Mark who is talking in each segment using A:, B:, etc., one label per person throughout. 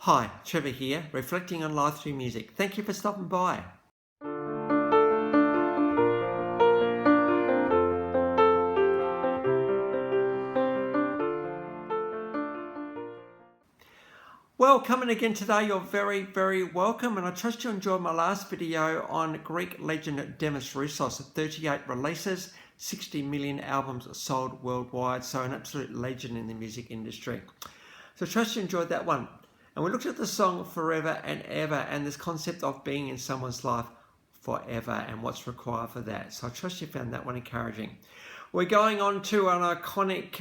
A: Hi, Trevor here, reflecting on life through music. Thank you for stopping by. Well, coming again today, you're very, very welcome, and I trust you enjoyed my last video on Greek legend Demis Roussos. 38 releases, 60 million albums sold worldwide, so an absolute legend in the music industry. So I trust you enjoyed that one. And we looked at the song Forever and Ever and this concept of being in someone's life forever and what's required for that. So I trust you found that one encouraging. We're going on to an iconic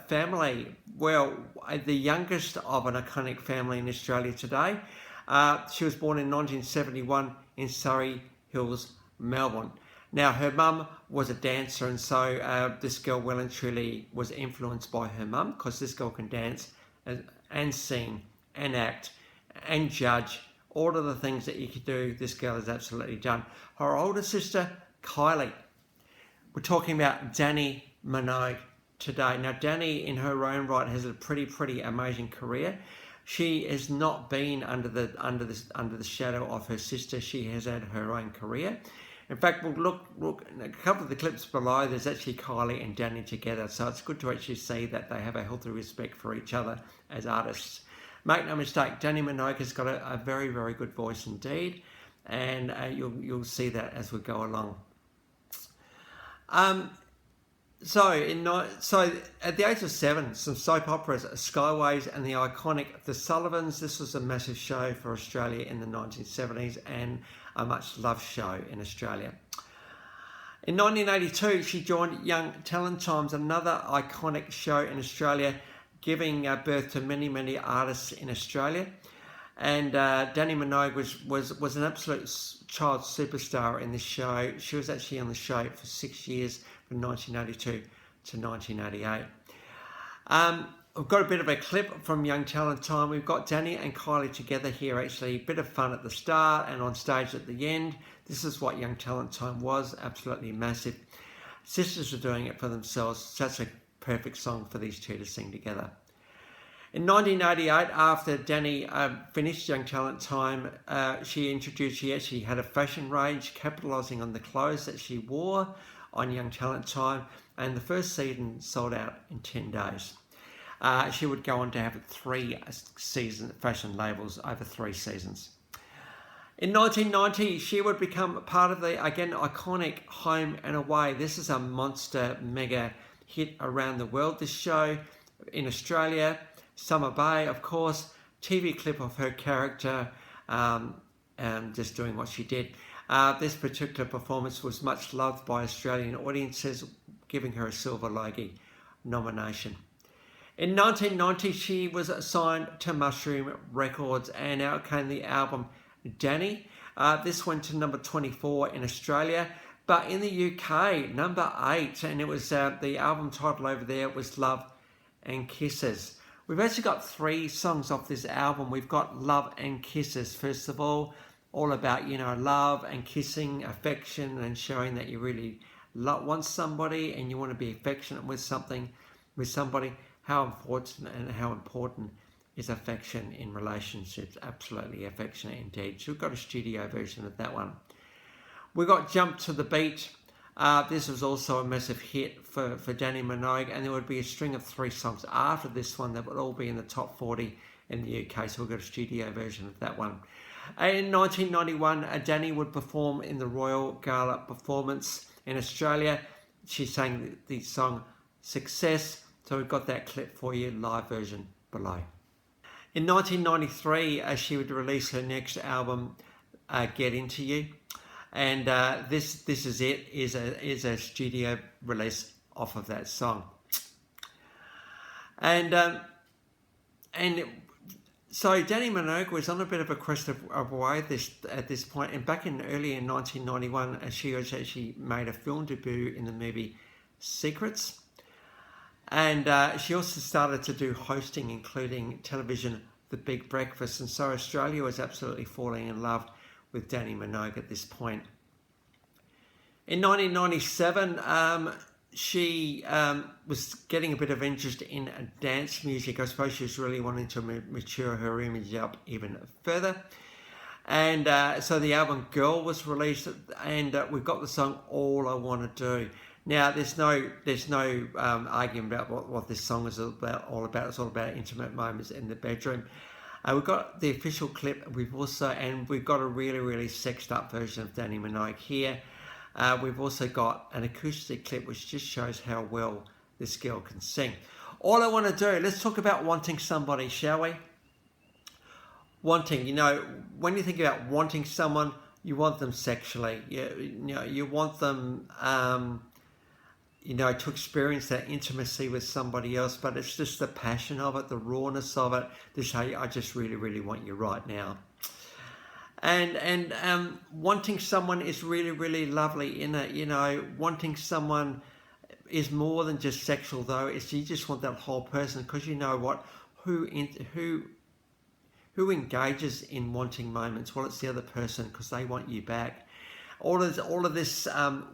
A: family. Well, the youngest of an iconic family in Australia today. She was born in 1971 in Surrey Hills, Melbourne. Now, her mum was a dancer, and so this girl well and truly was influenced by her mum, because this girl can dance and sing and act and judge. All of the things that you could do, this girl has absolutely done. Her older sister, Kylie. We're talking about Danni Minogue today. Now, Danni, in her own right, has a pretty amazing career. She has not been under the shadow of her sister. She has had her own career. In fact, we'll look a couple of the clips below. There's actually Kylie and Danni together, so it's good to actually see that they have a healthy respect for each other as artists. Make no mistake, Danni Minogue has got a very good voice indeed, and you'll see that as we go along. So at the age of 7, some soap operas, Skyways and the iconic The Sullivans. This was a massive show for Australia in the 1970s and a much loved show in Australia. In 1982, she joined Young Talent Times, another iconic show in Australia, giving birth to many artists in Australia. And Danni Minogue was an absolute child superstar in this show. She was actually on the show for 6 years, from 1982 to 1988. We've got a bit of a clip from Young Talent Time. We've got Danni and Kylie together here, actually. A bit of fun at the start and on stage at the end. This is what Young Talent Time was, absolutely massive. Sisters are doing it for themselves. Such a perfect song for these two to sing together. In 1988, after Danni finished Young Talent Time, she actually had a fashion range, capitalising on the clothes that she wore on Young Talent Time, and the first season sold out in 10 days. She would go on to have 3 season fashion labels over 3 seasons. In 1990, she would become part of the, again, iconic Home and Away. This is a monster mega hit around the world. This show in Australia, Summer Bay, of course, TV clip of her character just doing what she did. This particular performance was much loved by Australian audiences, giving her a Silver Logie nomination. In 1990, she was signed to Mushroom Records, and out came the album Danni. This went to number 24 in Australia, but in the UK, number 8, and it was the album title over there was Love and Kisses. We've actually got 3 songs off this album. We've got Love and Kisses, first of all about, love and kissing, affection, and showing that you really want somebody and you want to be affectionate with somebody. How important is affection in relationships? Absolutely affectionate indeed. So we've got a studio version of that one. We got Jump to the Beat. This was also a massive hit for Danni Minogue, and there would be a string of 3 songs after this one that would all be in the top 40 in the UK, so we've got a studio version of that one. In 1991, Danni would perform in the Royal Gala performance in Australia. She sang the song Success, so we've got that clip for you, live version below. In 1993, she would release her next album, Get Into You. And this is a studio release off of that song. So Danni Minogue was on a bit of a crest of way at this point, and back early in 1991, she actually made a film debut in the movie Secrets, and she also started to do hosting, including television The Big Breakfast, and so Australia was absolutely falling in love with Danni Minogue at this point. In 1997, she was getting a bit of interest in dance music. I suppose she was really wanting to mature her image up even further. And so the album Girl was released, and we've got the song All I Want to Do. Now, there's no arguing about what this song is all about. It's all about intimate moments in the bedroom. We've got the official clip. We've got a really, really sexed up version of Danni Minogue here. We've also got an acoustic clip which just shows how well this girl can sing. All I Want to Do. Let's talk about wanting somebody, shall we? Wanting, when you think about wanting someone, you want them sexually. You want them, to experience that intimacy with somebody else. But it's just the passion of it, the rawness of it. This, hey, I just really, really want you right now. And wanting someone is really, really lovely in it. Wanting someone is more than just sexual, though. You just want that whole person, because you know what? Who engages in wanting moments? Well, it's the other person, because they want you back. All of this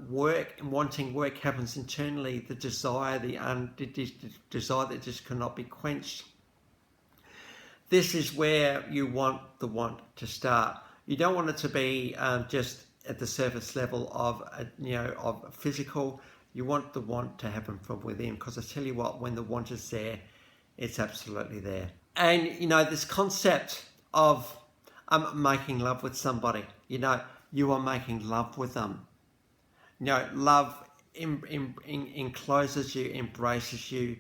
A: work and wanting work happens internally. The desire, the desire that just cannot be quenched. This is where you want the want to start. You don't want it to be just at the surface level of of physical. You want the want to happen from within, because I tell you what, when the want is there, it's absolutely there. And this concept of making love with somebody, you are making love with them. Love encloses you, embraces you.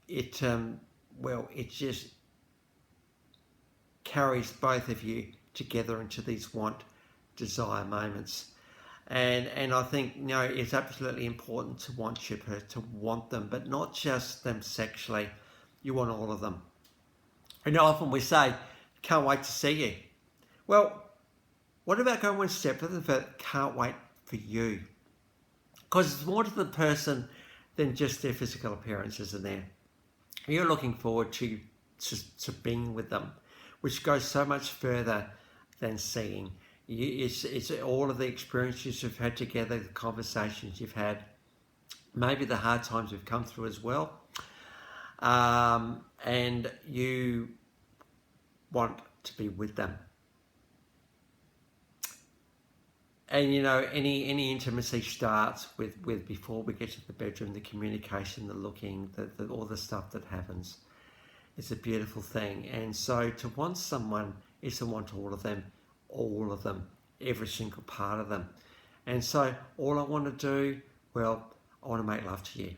A: It just carries both of you together into these desire moments. And I think, it's absolutely important to want them, but not just them sexually. You want all of them. And often we say, can't wait to see you. Well, what about going one step further? Can't wait for you. Because it's more to the person than just their physical appearance, isn't there? You're looking forward to being with them, which goes so much further than seeing. It's all of the experiences you've had together, the conversations you've had, maybe the hard times you've come through as well. And you want to be with them. And any intimacy starts with before we get to the bedroom, the communication, the looking, all the stuff that happens. It's a beautiful thing. And so to want someone is to want all of them, every single part of them. And so all I want to do, well, I want to make love to you.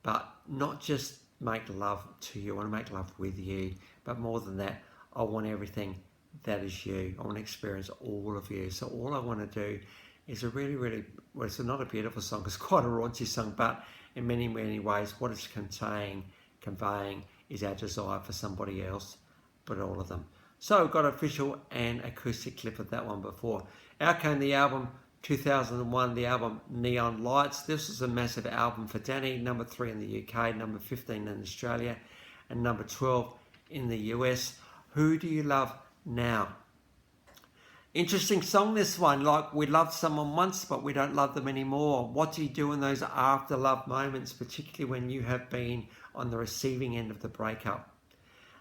A: But not just make love to you, I want to make love with you. But more than that, I want everything that is you. I want to experience all of you. So all I want to do is a really, really, well, it's not a beautiful song, it's quite a raunchy song, but in many, many ways, what it's conveying is our desire for somebody else, but all of them. So I've got official and acoustic clip of that one before. Out came the album 2001, the album Neon Lights. This was a massive album for Danni, number 3 in the UK, number 15 in Australia, and number 12 in the US. Who do you love now? Interesting song, this one. Like, we loved someone once, but we don't love them anymore. What do you do in those after love moments, particularly when you have been on the receiving end of the breakup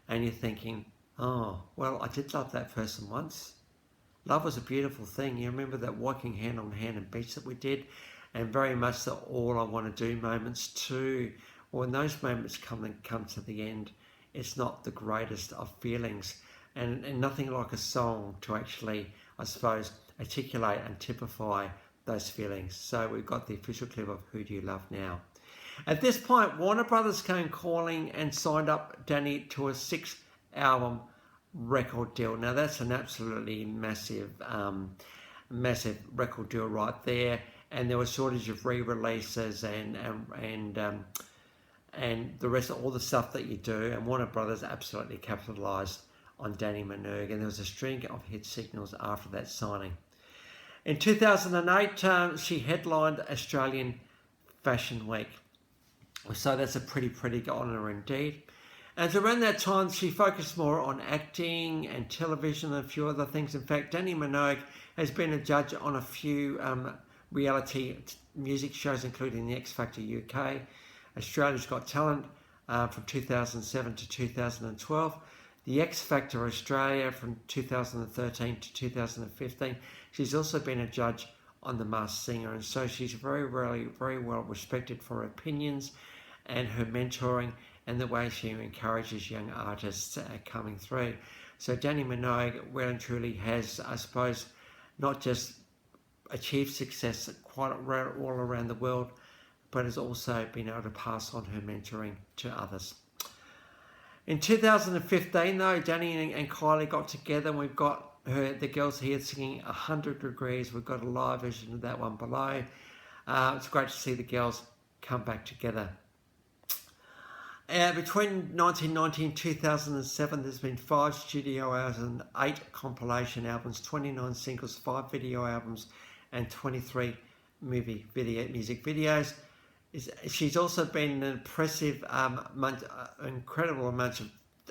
A: and you're thinking, oh, well, I did love that person once. Love was a beautiful thing. You remember that walking hand on hand and beach that we did, and very much the all I want to do moments too. When those moments come to the end, it's not the greatest of feelings, and nothing like a song to actually, I suppose, articulate and typify those feelings. So we've got the official clip of Who Do You Love Now. At this point, Warner Brothers came calling and signed up Danni to a 6-album record deal. Now that's an absolutely massive record deal right there, and there was shortage of re-releases and the rest of all the stuff that you do, and Warner Brothers absolutely capitalized on Danni Minogue, and there was a string of hit signals after that signing. In 2008, she headlined Australian Fashion Week, so that's a pretty honour indeed. And around that time, she focused more on acting and television and a few other things. In fact, Danni Minogue has been a judge on a few reality music shows, including the X Factor UK, Australia's Got Talent from 2007 to 2012, the X Factor Australia from 2013 to 2015. She's also been a judge on The Masked Singer, and so she's very well respected for her opinions and her mentoring and the way she encourages young artists coming through. So Danni Minogue well and truly has, I suppose, not just achieved success quite all around the world, but has also been able to pass on her mentoring to others. In 2015, though, Danni and Kylie got together, and we've got the girls here singing 100 Degrees. We've got a live version of that one below. It's great to see the girls come back together. Between 1990 and 2007, there's been 5 studio albums and 8 compilation albums, 29 singles, 5 video albums, and 23 music videos. She's also been an impressive, incredible amount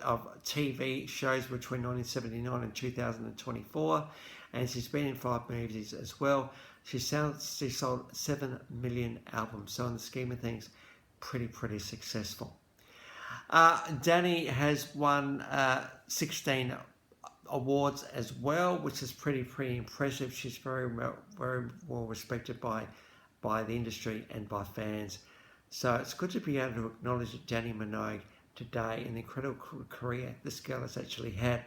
A: of TV shows between 1979 and 2024, and she's been in 5 movies as well. She sold 7 million albums, so in the scheme of things, pretty successful. Danni has won 16 awards as well, which is pretty impressive. She's very well respected by the industry and by fans. So it's good to be able to acknowledge Danni Minogue today and the incredible career this girl has actually had,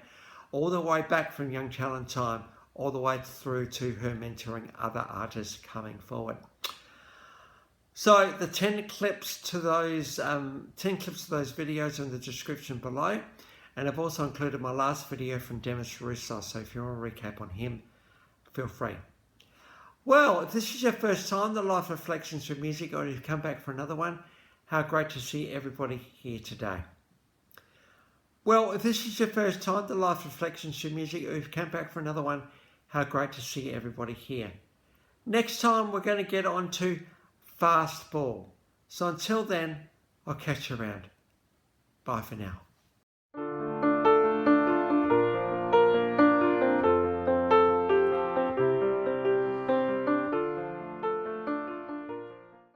A: all the way back from young talent time, all the way through to her mentoring other artists coming forward. So the 10 clips to those videos are in the description below, and I've also included my last video from Demis, Roussos. So if you want a recap on him, feel free. Well, if this is your first time, the Life Reflections from Music, or you've come back for another one, how great to see everybody here today. Well, if this is your first time, the Life Reflections from Music, or you've come back for another one, how great to see everybody here. Next time, we're going to get on to fastball. So until then, I'll catch you around. Bye for now.